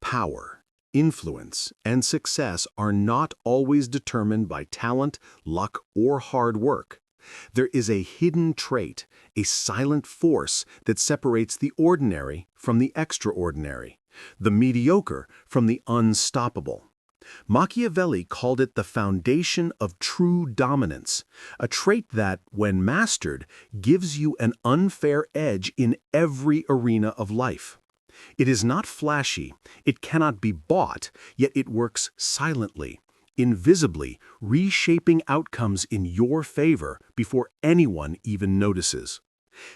Power, influence, and success are not always determined by talent, luck, or hard work. There is a hidden trait, a silent force that separates the ordinary from the extraordinary, the mediocre from the unstoppable. Machiavelli called it the foundation of true dominance, a trait that, when mastered, gives you an unfair edge in every arena of life. It is not flashy, it cannot be bought, yet it works silently, invisibly, reshaping outcomes in your favor before anyone even notices.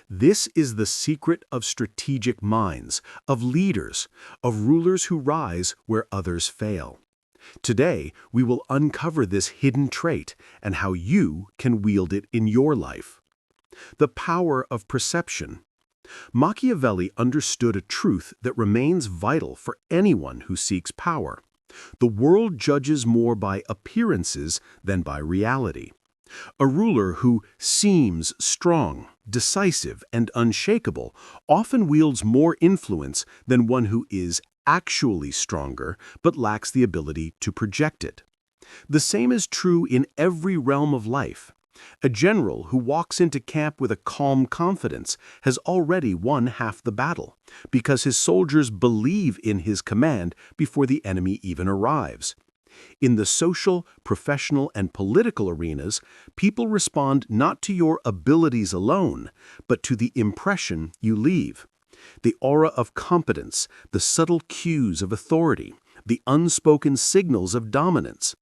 This is the secret of strategic minds, of leaders, of rulers who rise where others fail. Today, we will uncover this hidden trait and how you can wield it in your life. The power of perception. Machiavelli understood a truth that remains vital for anyone who seeks power. The world judges more by appearances than by reality. A ruler who seems strong, decisive, and unshakable often wields more influence than one who is actually stronger but lacks the ability to project it. The same is true in every realm of life. A general who walks into camp with a calm confidence has already won half the battle, because his soldiers believe in his command before the enemy even arrives. In the social, professional, and political arenas, people respond not to your abilities alone, but to the impression you leave. The aura of competence, the subtle cues of authority, the unspoken signals of dominance.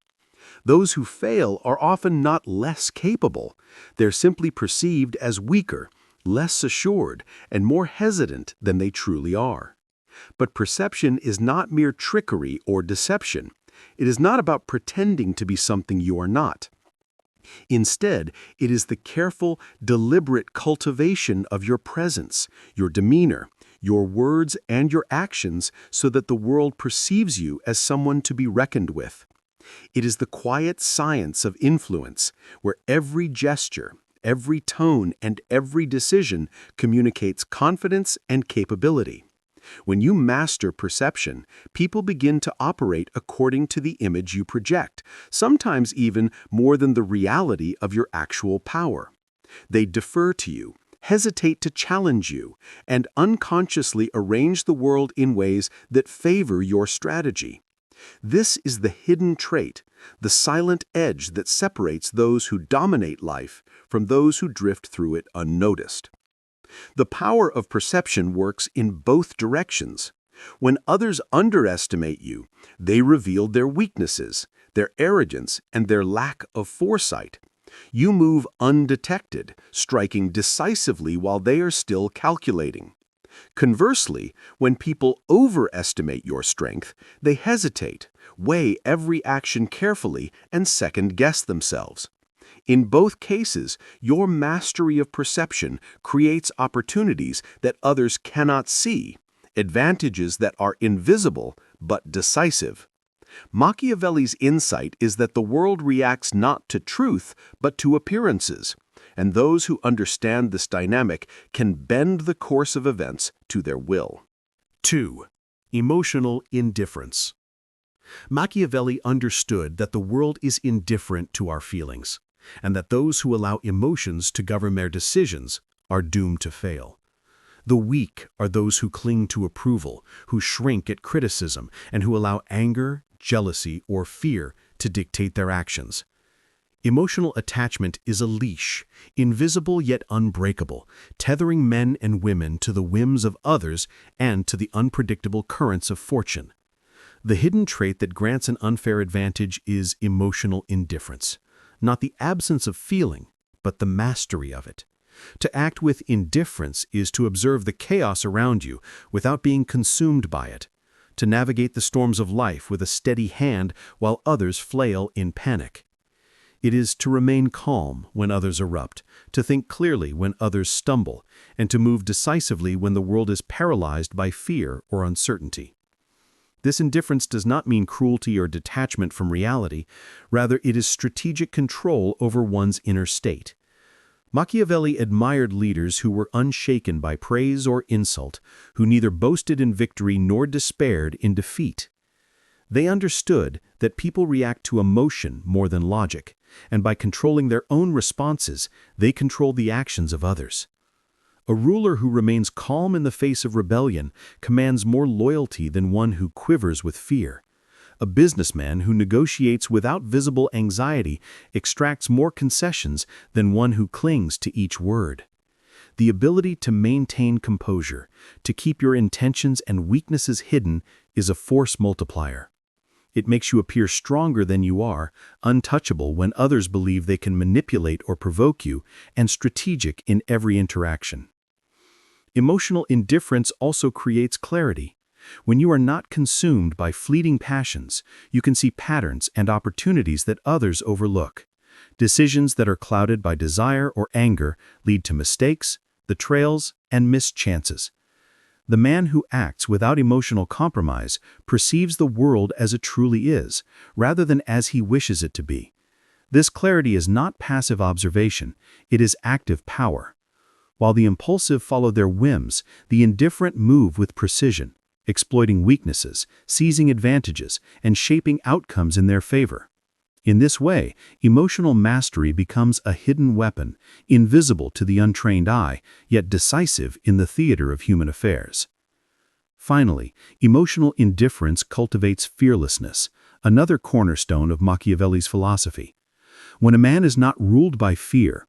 Those who fail are often not less capable. They're simply perceived as weaker, less assured, and more hesitant than they truly are. But perception is not mere trickery or deception. It is not about pretending to be something you are not. Instead, it is the careful, deliberate cultivation of your presence, your demeanor, your words, and your actions so that the world perceives you as someone to be reckoned with. It is the quiet science of influence, where every gesture, every tone, and every decision communicates confidence and capability. When you master perception, people begin to operate according to the image you project, sometimes even more than the reality of your actual power. They defer to you, hesitate to challenge you, and unconsciously arrange the world in ways that favor your strategy. This is the hidden trait, the silent edge that separates those who dominate life from those who drift through it unnoticed. The power of perception works in both directions. When others underestimate you, they reveal their weaknesses, their arrogance, and their lack of foresight. You move undetected, striking decisively while they are still calculating. Conversely, when people overestimate your strength, they hesitate, weigh every action carefully, and second-guess themselves. In both cases, your mastery of perception creates opportunities that others cannot see, advantages that are invisible but decisive. Machiavelli's insight is that the world reacts not to truth but to appearances, and those who understand this dynamic can bend the course of events to their will. 2. Emotional indifference. Machiavelli understood that the world is indifferent to our feelings, and that those who allow emotions to govern their decisions are doomed to fail. The weak are those who cling to approval, who shrink at criticism, and who allow anger, jealousy, or fear to dictate their actions. Emotional attachment is a leash, invisible yet unbreakable, tethering men and women to the whims of others and to the unpredictable currents of fortune. The hidden trait that grants an unfair advantage is emotional indifference, not the absence of feeling, but the mastery of it. To act with indifference is to observe the chaos around you without being consumed by it, to navigate the storms of life with a steady hand while others flail in panic. It is to remain calm when others erupt, to think clearly when others stumble, and to move decisively when the world is paralyzed by fear or uncertainty. This indifference does not mean cruelty or detachment from reality. Rather, it is strategic control over one's inner state. Machiavelli admired leaders who were unshaken by praise or insult, who neither boasted in victory nor despaired in defeat. They understood that people react to emotion more than logic, and by controlling their own responses, they control the actions of others. A ruler who remains calm in the face of rebellion commands more loyalty than one who quivers with fear. A businessman who negotiates without visible anxiety extracts more concessions than one who clings to each word. The ability to maintain composure, to keep your intentions and weaknesses hidden, is a force multiplier. It makes you appear stronger than you are, untouchable when others believe they can manipulate or provoke you, and strategic in every interaction. Emotional indifference also creates clarity. When you are not consumed by fleeting passions, you can see patterns and opportunities that others overlook. Decisions that are clouded by desire or anger lead to mistakes, betrayals, and missed chances. The man who acts without emotional compromise perceives the world as it truly is, rather than as he wishes it to be. This clarity is not passive observation, it is active power. While the impulsive follow their whims, the indifferent move with precision, exploiting weaknesses, seizing advantages, and shaping outcomes in their favor. In this way, emotional mastery becomes a hidden weapon, invisible to the untrained eye, yet decisive in the theater of human affairs. Finally, emotional indifference cultivates fearlessness, another cornerstone of Machiavelli's philosophy. When a man is not ruled by fear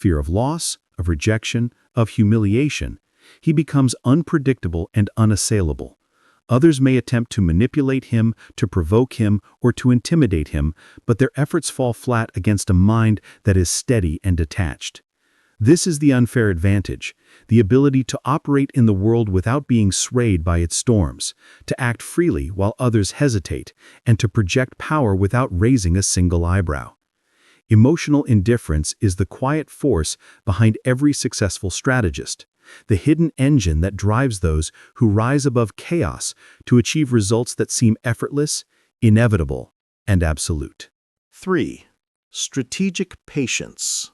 of loss, of rejection, of humiliation, he becomes unpredictable and unassailable. Others may attempt to manipulate him, to provoke him, or to intimidate him, but their efforts fall flat against a mind that is steady and detached. This is the unfair advantage, the ability to operate in the world without being swayed by its storms, to act freely while others hesitate, and to project power without raising a single eyebrow. Emotional indifference is the quiet force behind every successful strategist, the hidden engine that drives those who rise above chaos to achieve results that seem effortless, inevitable, and absolute. 3. Strategic patience.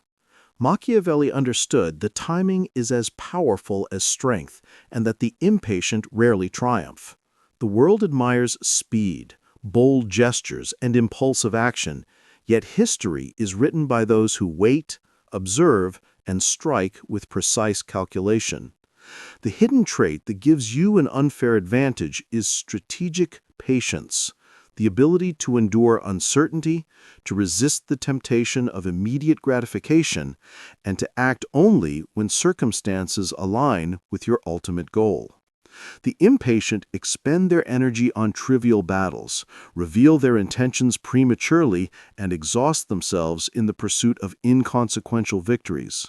Machiavelli understood that timing is as powerful as strength and that the impatient rarely triumph. The world admires speed, bold gestures, and impulsive action, yet history is written by those who wait, observe, and strike with precise calculation. The hidden trait that gives you an unfair advantage is strategic patience, the ability to endure uncertainty, to resist the temptation of immediate gratification, and to act only when circumstances align with your ultimate goal. The impatient expend their energy on trivial battles, reveal their intentions prematurely, and exhaust themselves in the pursuit of inconsequential victories.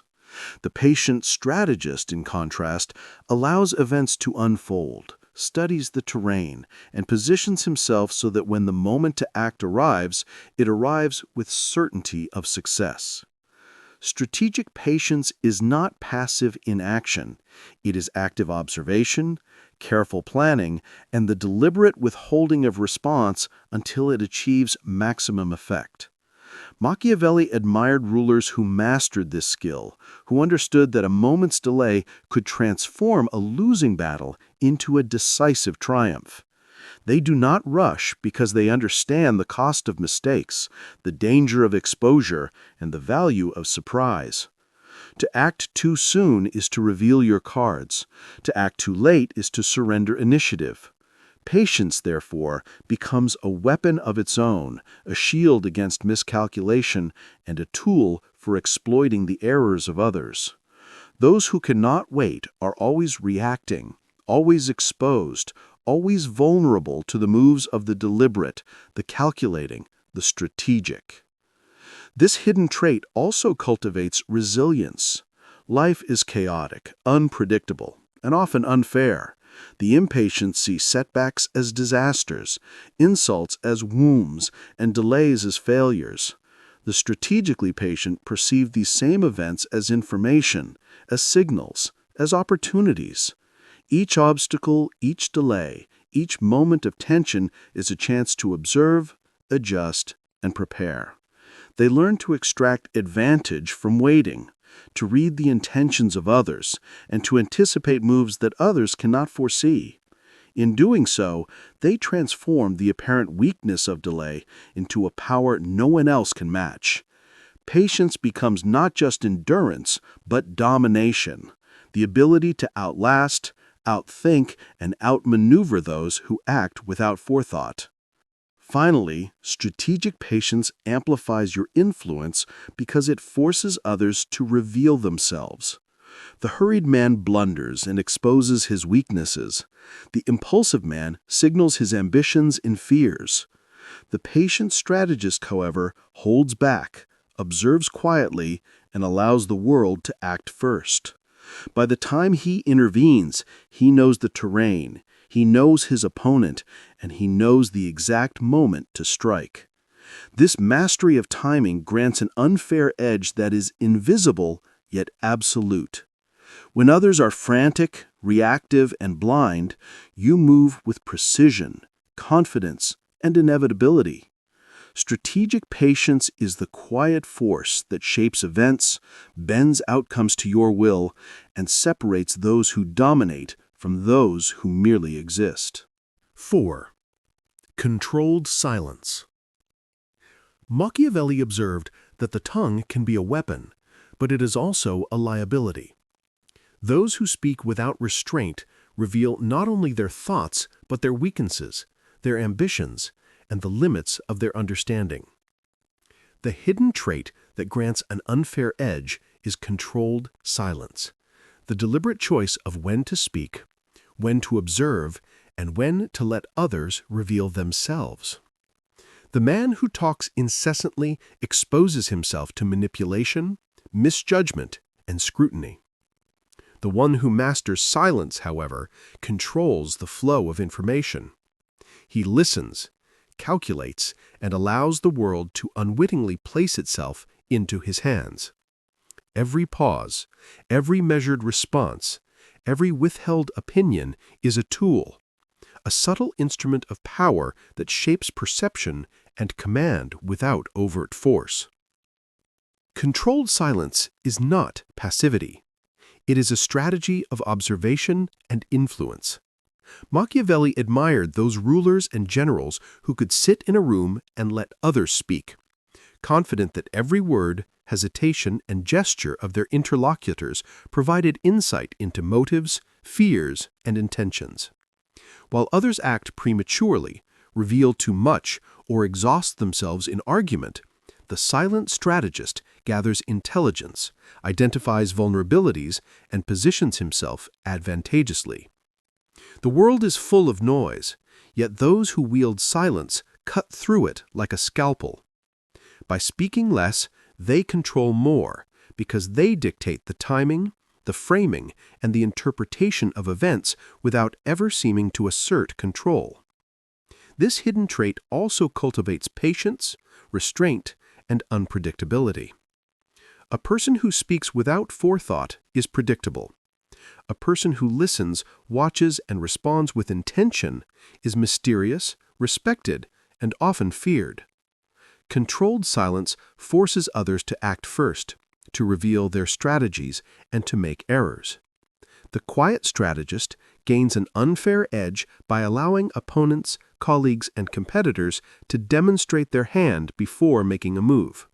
The patient strategist, in contrast, allows events to unfold, studies the terrain, and positions himself so that when the moment to act arrives, it arrives with certainty of success. Strategic patience is not passive inaction. It is active observation, careful planning, and the deliberate withholding of response until it achieves maximum effect. Machiavelli admired rulers who mastered this skill, who understood that a moment's delay could transform a losing battle into a decisive triumph. They do not rush because they understand the cost of mistakes, the danger of exposure, and the value of surprise. To act too soon is to reveal your cards. To act too late is to surrender initiative. Patience, therefore, becomes a weapon of its own, a shield against miscalculation, and a tool for exploiting the errors of others. Those who cannot wait are always reacting, always exposed, always vulnerable to the moves of the deliberate, the calculating, the strategic. This hidden trait also cultivates resilience. Life is chaotic, unpredictable, and often unfair. The impatient see setbacks as disasters, insults as wounds, and delays as failures. The strategically patient perceive these same events as information, as signals, as opportunities. Each obstacle, each delay, each moment of tension is a chance to observe, adjust, and prepare. They learn to extract advantage from waiting, to read the intentions of others, and to anticipate moves that others cannot foresee. In doing so, they transform the apparent weakness of delay into a power no one else can match. Patience becomes not just endurance, but domination, the ability to outlast, outthink, and outmaneuver those who act without forethought. Finally, strategic patience amplifies your influence because it forces others to reveal themselves. The hurried man blunders and exposes his weaknesses. The impulsive man signals his ambitions and fears. The patient strategist, however, holds back, observes quietly, and allows the world to act first. By the time he intervenes, he knows the terrain, he knows his opponent, and he knows the exact moment to strike. This mastery of timing grants an unfair edge that is invisible yet absolute. When others are frantic, reactive, and blind, you move with precision, confidence, and inevitability. Strategic patience is the quiet force that shapes events, bends outcomes to your will, and separates those who dominate from those who merely exist. 4. Controlled silence. Machiavelli observed that the tongue can be a weapon, but it is also a liability. Those who speak without restraint reveal not only their thoughts, but their weaknesses, their ambitions, and the limits of their understanding. The hidden trait that grants an unfair edge is controlled silence, the deliberate choice of when to speak, when to observe, and when to let others reveal themselves. The man who talks incessantly exposes himself to manipulation, misjudgment, and scrutiny. The one who masters silence, however, controls the flow of information. He listens, calculates, and allows the world to unwittingly place itself into his hands. Every pause, every measured response, every withheld opinion is a tool, a subtle instrument of power that shapes perception and command without overt force. Controlled silence is not passivity. It is a strategy of observation and influence. Machiavelli admired those rulers and generals who could sit in a room and let others speak, confident that every word, hesitation, and gesture of their interlocutors provided insight into motives, fears, and intentions. While others act prematurely, reveal too much, or exhaust themselves in argument, the silent strategist gathers intelligence, identifies vulnerabilities, and positions himself advantageously. The world is full of noise, yet those who wield silence cut through it like a scalpel. By speaking less, they control more because they dictate the timing, the framing, and the interpretation of events without ever seeming to assert control. This hidden trait also cultivates patience, restraint, and unpredictability. A person who speaks without forethought is predictable. A person who listens, watches, and responds with intention is mysterious, respected, and often feared. Controlled silence forces others to act first, to reveal their strategies, and to make errors. The quiet strategist gains an unfair edge by allowing opponents, colleagues, and competitors to demonstrate their hand before making a move.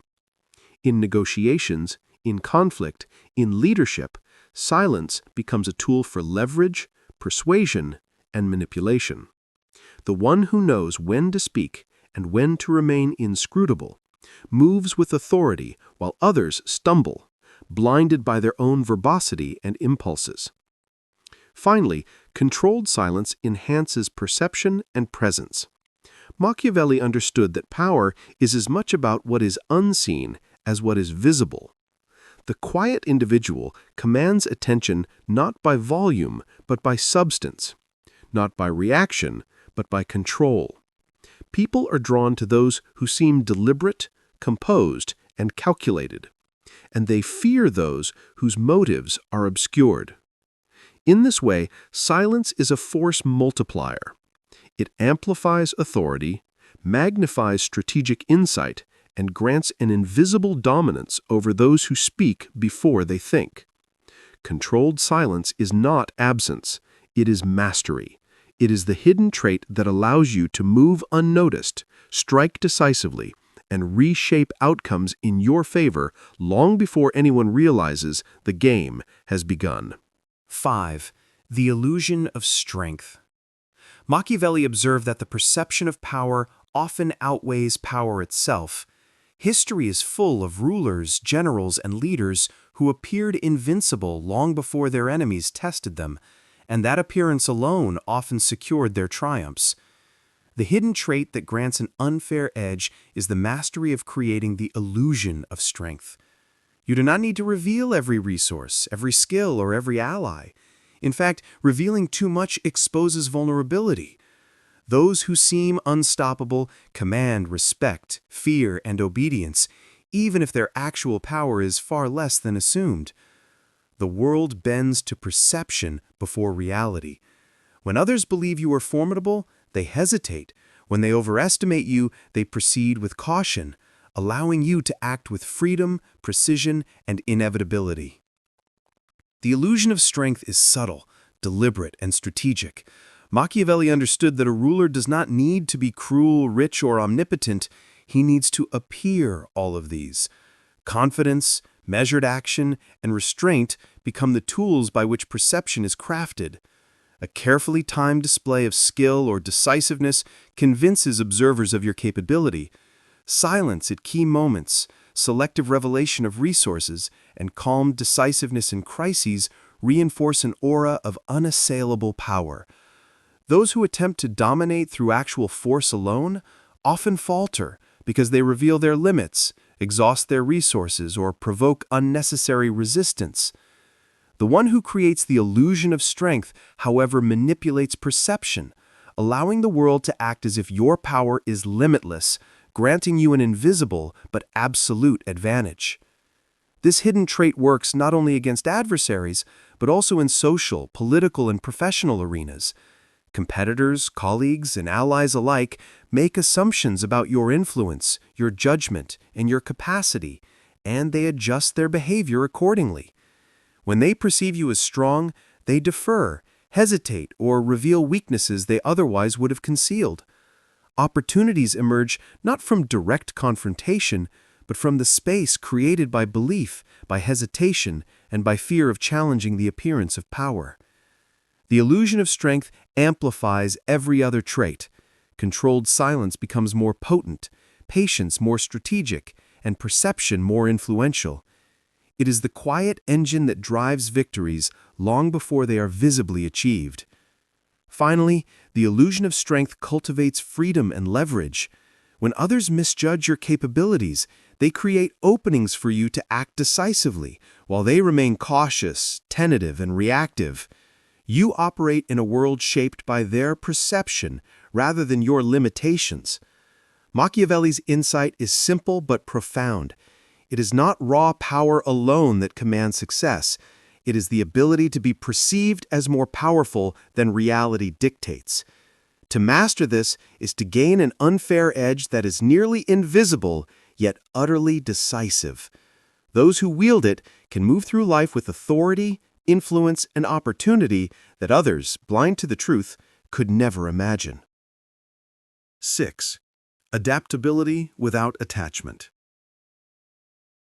In negotiations, in conflict, in leadership, silence becomes a tool for leverage, persuasion, and manipulation. The one who knows when to speak and when to remain inscrutable moves with authority while others stumble, blinded by their own verbosity and impulses. Finally, controlled silence enhances perception and presence. Machiavelli understood that power is as much about what is unseen as what is visible. The quiet individual commands attention not by volume, but by substance, not by reaction, but by control. People are drawn to those who seem deliberate, composed, and calculated, and they fear those whose motives are obscured. In this way, silence is a force multiplier. It amplifies authority, magnifies strategic insight, and grants an invisible dominance over those who speak before they think. Controlled silence is not absence, it is mastery. It is the hidden trait that allows you to move unnoticed, strike decisively, and reshape outcomes in your favor long before anyone realizes the game has begun. 5. The illusion of strength. Machiavelli observed that the perception of power often outweighs power itself. History is full of rulers, generals, and leaders who appeared invincible long before their enemies tested them, and that appearance alone often secured their triumphs. The hidden trait that grants an unfair edge is the mastery of creating the illusion of strength. You do not need to reveal every resource, every skill, or every ally. In fact, revealing too much exposes vulnerability. Those who seem unstoppable command respect, fear, and obedience, even if their actual power is far less than assumed. The world bends to perception before reality. When others believe you are formidable, they hesitate. When they overestimate you, they proceed with caution, allowing you to act with freedom, precision, and inevitability. The illusion of strength is subtle, deliberate, and strategic. Machiavelli understood that a ruler does not need to be cruel, rich, or omnipotent. He needs to appear all of these. Confidence, measured action, and restraint become the tools by which perception is crafted. A carefully timed display of skill or decisiveness convinces observers of your capability. Silence at key moments, selective revelation of resources, and calm decisiveness in crises reinforce an aura of unassailable power. Those who attempt to dominate through actual force alone often falter because they reveal their limits, exhaust their resources, or provoke unnecessary resistance. The one who creates the illusion of strength, however, manipulates perception, allowing the world to act as if your power is limitless, granting you an invisible but absolute advantage. This hidden trait works not only against adversaries, but also in social, political, and professional arenas. Competitors, colleagues, and allies alike make assumptions about your influence, your judgment, and your capacity, and they adjust their behavior accordingly. When they perceive you as strong, they defer, hesitate, or reveal weaknesses they otherwise would have concealed. Opportunities emerge not from direct confrontation, but from the space created by belief, by hesitation, and by fear of challenging the appearance of power. The illusion of strength amplifies every other trait. Controlled silence becomes more potent, patience more strategic, and perception more influential. It is the quiet engine that drives victories long before they are visibly achieved. Finally, the illusion of strength cultivates freedom and leverage. When others misjudge your capabilities, they create openings for you to act decisively, while they remain cautious, tentative, and reactive. You operate in a world shaped by their perception rather than your limitations. Machiavelli's insight is simple but profound. It is not raw power alone that commands success. It is the ability to be perceived as more powerful than reality dictates. To master this is to gain an unfair edge that is nearly invisible, yet utterly decisive. Those who wield it can move through life with authority, influence, and opportunity that others, blind to the truth, could never imagine. 6. Adaptability without attachment.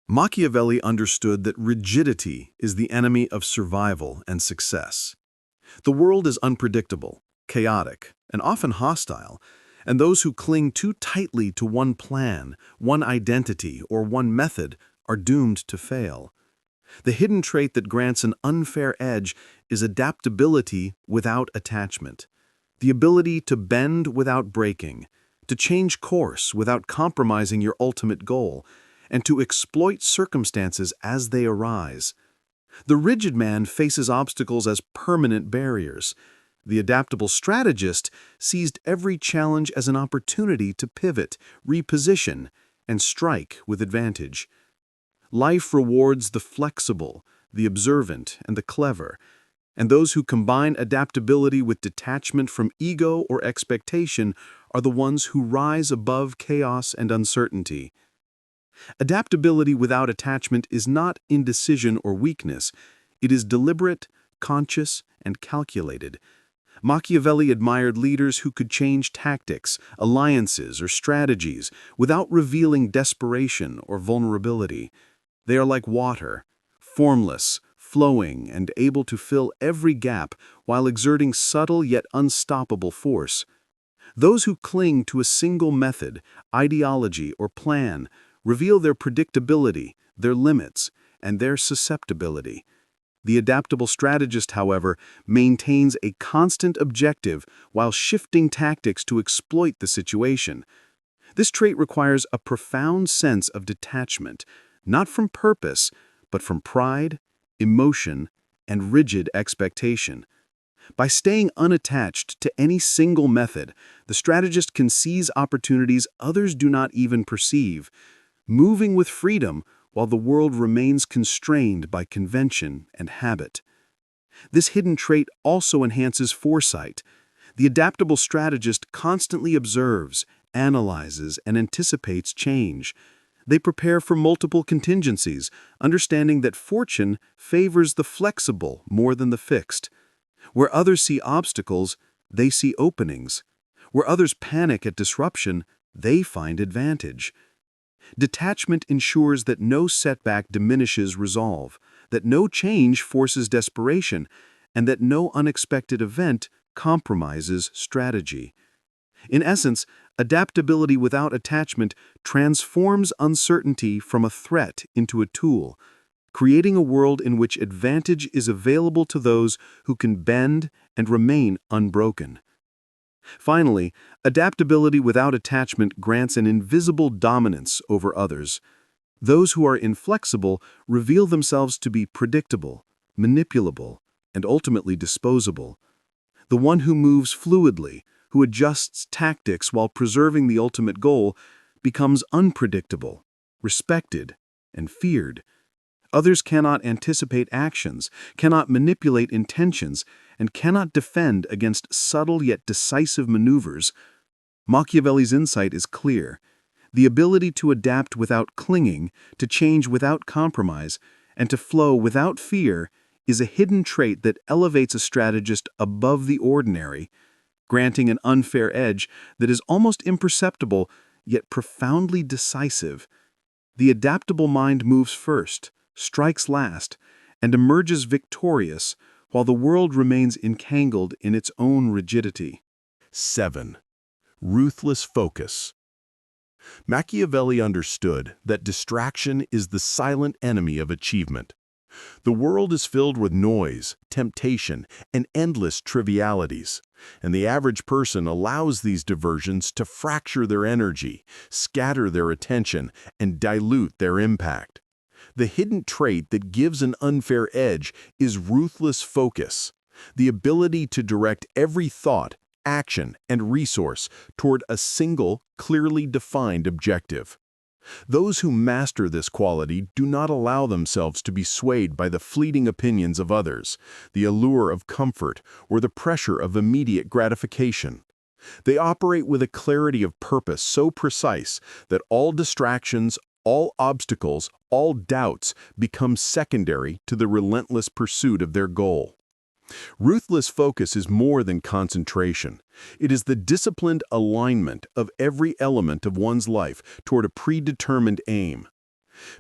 Machiavelli understood that rigidity is the enemy of survival and success. The world is unpredictable, chaotic, and often hostile, and those who cling too tightly to one plan, one identity, or one method are doomed to fail. The hidden trait that grants an unfair edge is adaptability without attachment, the ability to bend without breaking, to change course without compromising your ultimate goal, and to exploit circumstances as they arise. The rigid man faces obstacles as permanent barriers. The adaptable strategist sees every challenge as an opportunity to pivot, reposition, and strike with advantage. Life rewards the flexible, the observant, and the clever, and those who combine adaptability with detachment from ego or expectation are the ones who rise above chaos and uncertainty. Adaptability without attachment is not indecision or weakness. It is deliberate, conscious, and calculated. Machiavelli admired leaders who could change tactics, alliances, or strategies without revealing desperation or vulnerability. They are like water, formless, flowing, and able to fill every gap while exerting subtle yet unstoppable force. Those who cling to a single method, ideology, or plan reveal their predictability, their limits, and their susceptibility. The adaptable strategist, however, maintains a constant objective while shifting tactics to exploit the situation. This trait requires a profound sense of detachment, not from purpose, but from pride, emotion, and rigid expectation. By staying unattached to any single method, the strategist can seize opportunities others do not even perceive, moving with freedom while the world remains constrained by convention and habit. This hidden trait also enhances foresight. The adaptable strategist constantly observes, analyzes, and anticipates change. They prepare for multiple contingencies, understanding that fortune favors the flexible more than the fixed. Where others see obstacles, they see openings. Where others panic at disruption, they find advantage. Detachment ensures that no setback diminishes resolve, that no change forces desperation, and that no unexpected event compromises strategy. In essence, adaptability without attachment transforms uncertainty from a threat into a tool, creating a world in which advantage is available to those who can bend and remain unbroken. Finally, adaptability without attachment grants an invisible dominance over others. Those who are inflexible reveal themselves to be predictable, manipulable, and ultimately disposable. The one who moves fluidly, who adjusts tactics while preserving the ultimate goal, becomes unpredictable, respected, and feared. Others cannot anticipate actions, cannot manipulate intentions, and cannot defend against subtle yet decisive maneuvers. Machiavelli's insight is clear. The ability to adapt without clinging, to change without compromise, and to flow without fear is a hidden trait that elevates a strategist above the ordinary, granting an unfair edge that is almost imperceptible yet profoundly decisive. The adaptable mind moves first, strikes last, and emerges victorious, while the world remains entangled in its own rigidity. 7. Ruthless focus. Machiavelli understood that distraction is the silent enemy of achievement. The world is filled with noise, temptation, and endless trivialities, and the average person allows these diversions to fracture their energy, scatter their attention, and dilute their impact. The hidden trait that gives an unfair edge is ruthless focus, the ability to direct every thought, action, and resource toward a single, clearly defined objective. Those who master this quality do not allow themselves to be swayed by the fleeting opinions of others, the allure of comfort, or the pressure of immediate gratification. They operate with a clarity of purpose so precise that all distractions, all obstacles, all doubts become secondary to the relentless pursuit of their goal. Ruthless focus is more than concentration. It is the disciplined alignment of every element of one's life toward a predetermined aim.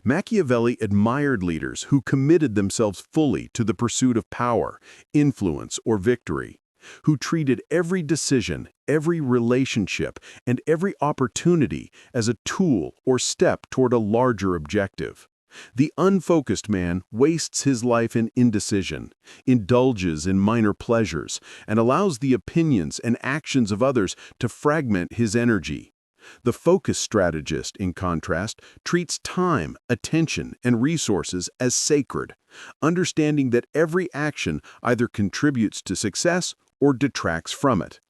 Machiavelli admired leaders who committed themselves fully to the pursuit of power, influence, or victory, who treated every decision, every relationship, and every opportunity as a tool or step toward a larger objective. The unfocused man wastes his life in indecision, indulges in minor pleasures, and allows the opinions and actions of others to fragment his energy. The focused strategist, in contrast, treats time, attention, and resources as sacred, understanding that every action either contributes to success or detracts from it.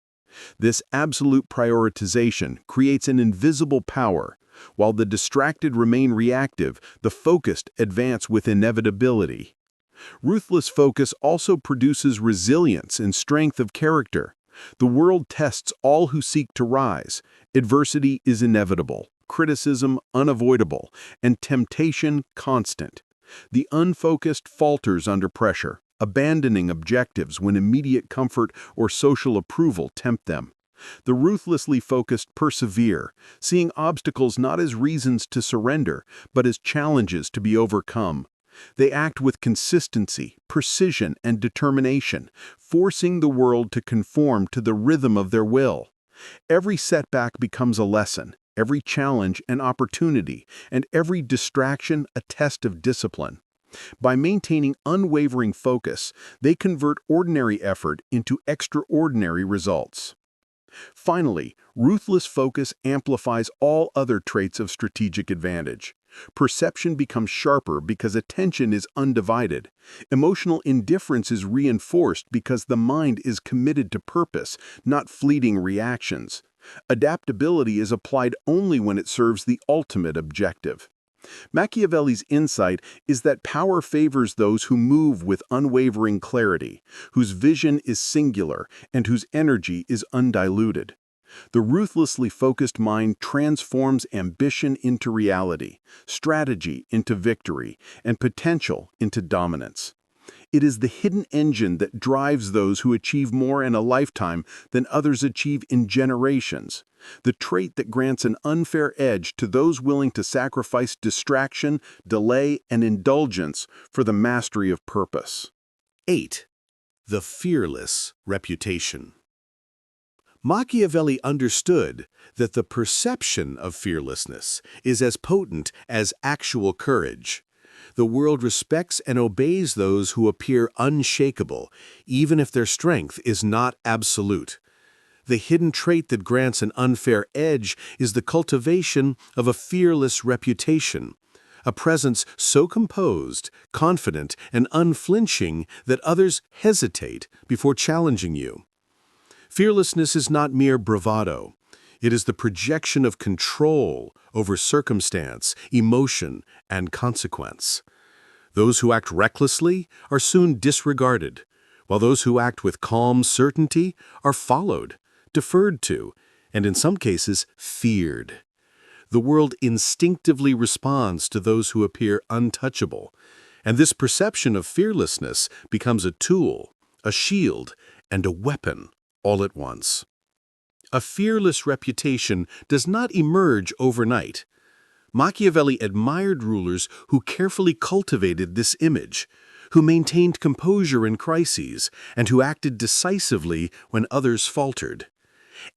This absolute prioritization creates an invisible power. While the distracted remain reactive, the focused advance with inevitability. Ruthless focus also produces resilience and strength of character. The world tests all who seek to rise. Adversity is inevitable. criticism unavoidable, and temptation constant. The unfocused falters under pressure, abandoning objectives when immediate comfort or social approval tempt them. The ruthlessly focused persevere, seeing obstacles not as reasons to surrender, but as challenges to be overcome. They act with consistency, precision, and determination, forcing the world to conform to the rhythm of their will. Every setback becomes a lesson, every challenge an opportunity, and every distraction a test of discipline. By maintaining unwavering focus, they convert ordinary effort into extraordinary results. Finally, ruthless focus amplifies all other traits of strategic advantage. Perception becomes sharper because attention is undivided. Emotional indifference is reinforced because the mind is committed to purpose, not fleeting reactions. Adaptability is applied only when it serves the ultimate objective. Machiavelli's insight is that power favors those who move with unwavering clarity, whose vision is singular, and whose energy is undiluted. The ruthlessly focused mind transforms ambition into reality, strategy into victory, and potential into dominance. It is the hidden engine that drives those who achieve more in a lifetime than others achieve in generations, the trait that grants an unfair edge to those willing to sacrifice distraction, delay, and indulgence for the mastery of purpose. 8. The fearless reputation. Machiavelli understood that the perception of fearlessness is as potent as actual courage. The world respects and obeys those who appear unshakable, even if their strength is not absolute. The hidden trait that grants an unfair edge is the cultivation of a fearless reputation, a presence so composed, confident, and unflinching that others hesitate before challenging you. Fearlessness is not mere bravado. It is the projection of control over circumstance, emotion, and consequence. Those who act recklessly are soon disregarded, while those who act with calm certainty are followed, deferred to, and in some cases feared. The world instinctively responds to those who appear untouchable, and this perception of fearlessness becomes a tool, a shield, and a weapon all at once. A fearless reputation does not emerge overnight. Machiavelli admired rulers who carefully cultivated this image, who maintained composure in crises, and who acted decisively when others faltered.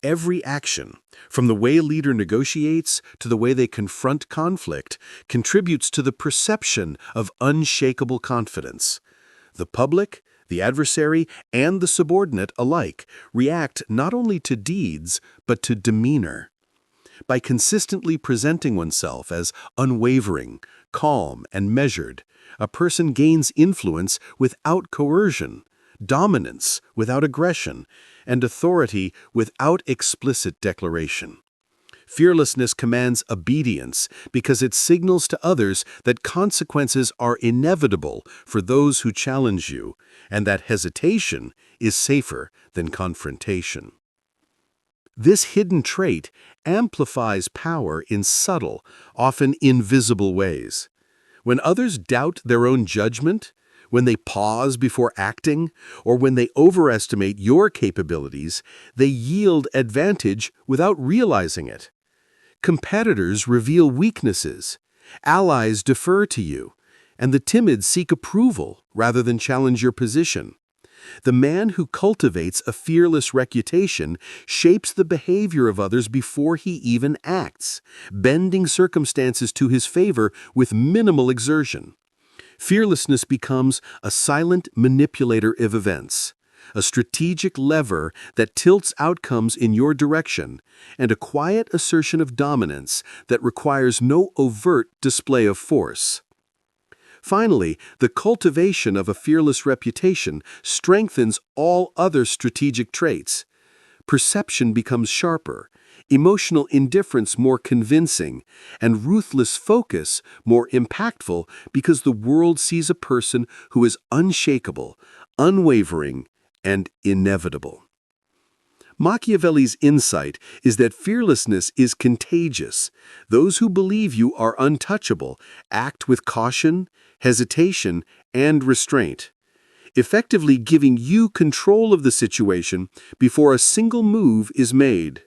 Every action, from the way a leader negotiates to the way they confront conflict, contributes to the perception of unshakable confidence. The public, the adversary, and the subordinate alike react not only to deeds, but to demeanor. By consistently presenting oneself as unwavering, calm, and measured, a person gains influence without coercion, dominance without aggression, and authority without explicit declaration. Fearlessness commands obedience because it signals to others that consequences are inevitable for those who challenge you, and that hesitation is safer than confrontation. This hidden trait amplifies power in subtle, often invisible ways. When others doubt their own judgment, when they pause before acting, or when they overestimate your capabilities, they yield advantage without realizing it. Competitors reveal weaknesses, allies defer to you, and the timid seek approval rather than challenge your position. The man who cultivates a fearless reputation shapes the behavior of others before he even acts, bending circumstances to his favor with minimal exertion. Fearlessness becomes a silent manipulator of events, a strategic lever that tilts outcomes in your direction, and a quiet assertion of dominance that requires no overt display of force. Finally, the cultivation of a fearless reputation strengthens all other strategic traits. Perception becomes sharper, emotional indifference more convincing, and ruthless focus more impactful because the world sees a person who is unshakable, unwavering, and inevitable. Machiavelli's insight is that fearlessness is contagious. Those who believe you are untouchable act with caution, hesitation, and restraint, effectively giving you control of the situation before a single move is made.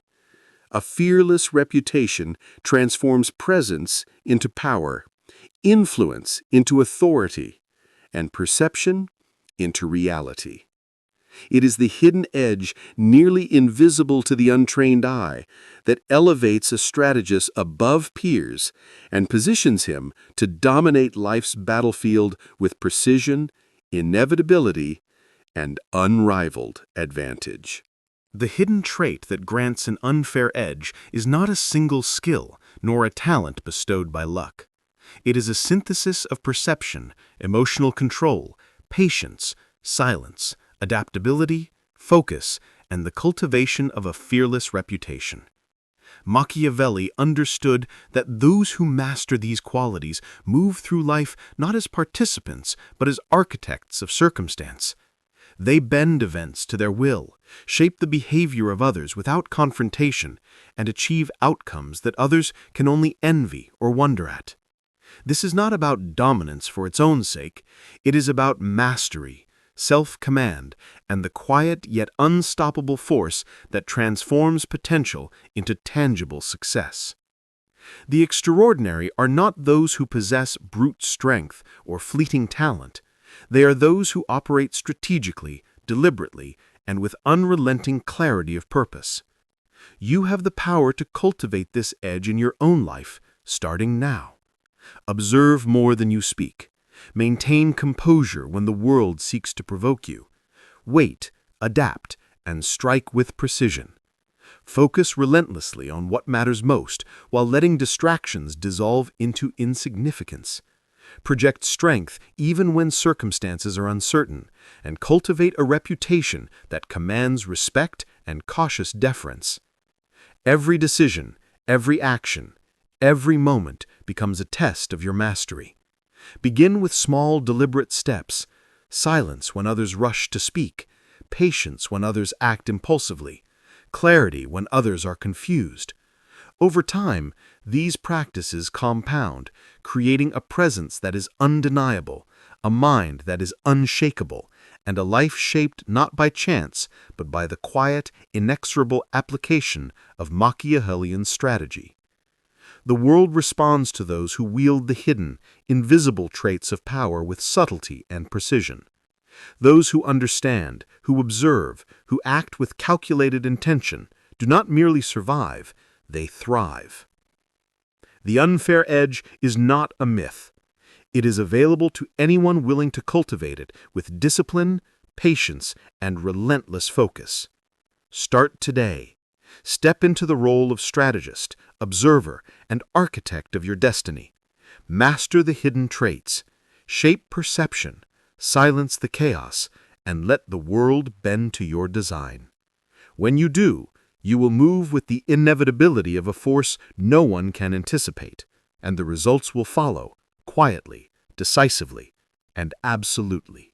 A fearless reputation transforms presence into power, influence into authority, and perception into reality. It is the hidden edge, nearly invisible to the untrained eye, that elevates a strategist above peers and positions him to dominate life's battlefield with precision, inevitability, and unrivaled advantage. The hidden trait that grants an unfair edge is not a single skill, nor a talent bestowed by luck. It is a synthesis of perception, emotional control, patience, silence, adaptability, focus, and the cultivation of a fearless reputation. Machiavelli understood that those who master these qualities move through life not as participants, but as architects of circumstance. They bend events to their will, shape the behavior of others without confrontation, and achieve outcomes that others can only envy or wonder at. This is not about dominance for its own sake. It is about mastery, self-command, and the quiet yet unstoppable force that transforms potential into tangible success. The extraordinary are not those who possess brute strength or fleeting talent. They are those who operate strategically, deliberately, and with unrelenting clarity of purpose. You have the power to cultivate this edge in your own life, starting now. Observe more than you speak. Maintain composure when the world seeks to provoke you. Wait, adapt, and strike with precision. Focus relentlessly on what matters most while letting distractions dissolve into insignificance. Project strength even when circumstances are uncertain, and cultivate a reputation that commands respect and cautious deference. Every decision, every action, every moment becomes a test of your mastery. Begin with small, deliberate steps: silence when others rush to speak, patience when others act impulsively, clarity when others are confused. Over time, these practices compound, creating a presence that is undeniable, a mind that is unshakable, and a life shaped not by chance, but by the quiet, inexorable application of Machiavellian strategy. The world responds to those who wield the hidden, invisible traits of power with subtlety and precision. Those who understand, who observe, who act with calculated intention, do not merely survive, they thrive. The unfair edge is not a myth. It is available to anyone willing to cultivate it with discipline, patience, and relentless focus. Start today. Step into the role of strategist, observer, and architect of your destiny. Master the hidden traits, shape perception, silence the chaos, and let the world bend to your design. When you do, you will move with the inevitability of a force no one can anticipate, and the results will follow, quietly, decisively, and absolutely.